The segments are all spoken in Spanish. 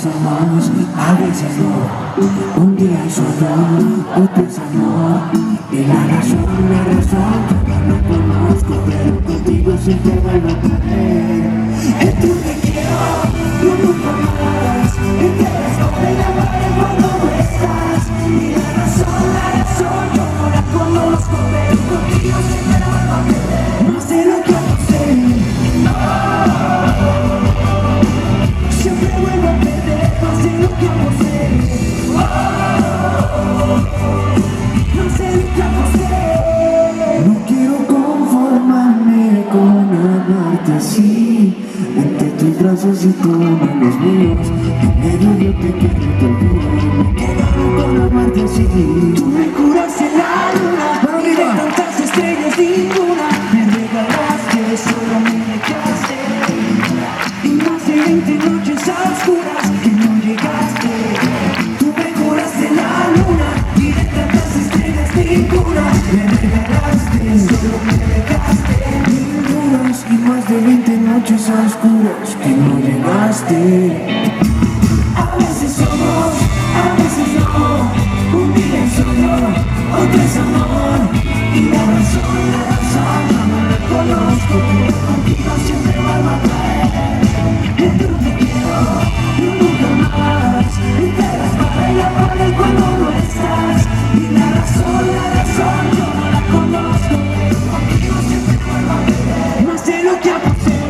somos, a veces no. Un día es solo, otro es amor. Y la razón, yo no lo conozco, pero contigo siempre vuelvo a caer. Es tú te quiero, yo nunca más. Entre las nubes y la pared cuando no estás. Y la razón, yo no la conozco, pero contigo siempre vuelvo a caer. No sé lo que hacer. Siempre vuelvo a perder, no sé lo que hacer. No sé lo que hacer. No quiero conformarme con amarte así. Entre tus brazos y tú en los míos. En medio yo te quiero y te olvido. Me quedo con amarte así. Tú me curas en la luna. Y de tantas estrellas ninguna. Me regalaste, solo me dejaste. Y más de 20 noches a oscuras que no llegaste. Tú me curaste en la luna. Y de tantas estrellas ninguna. Me regalaste, solo me dejaste. Mil dudas y más de 20 noches a oscuras que no llegaste. A veces somos, a veces no. Un día es solo, otro es amor. Y la razón, yo no la conozco, pero contigo siempre vuelvo a caer. Yo te quiero, yo nunca más. Entre la espada y la pared cuando no estás. Y la razón, yo no la conozco, pero contigo siempre vuelvo a caer. No sé lo que hacer.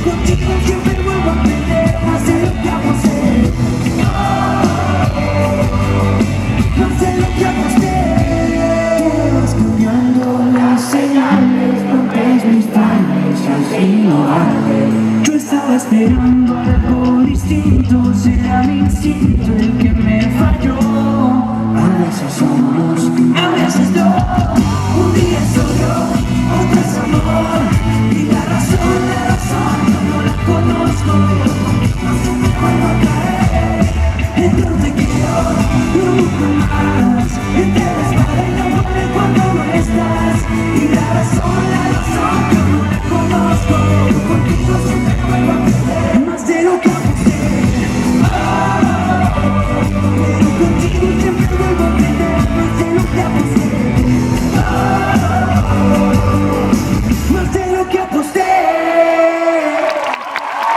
Contigo siempre vuelvo a perder. No sé lo que hacer. No sé lo que hacer. Tú vas cambiando las señales, rompes mis planes y así no vale. Yo estaba esperando algo distinto, será mi instinto el que me falló. A veces somos, a veces no.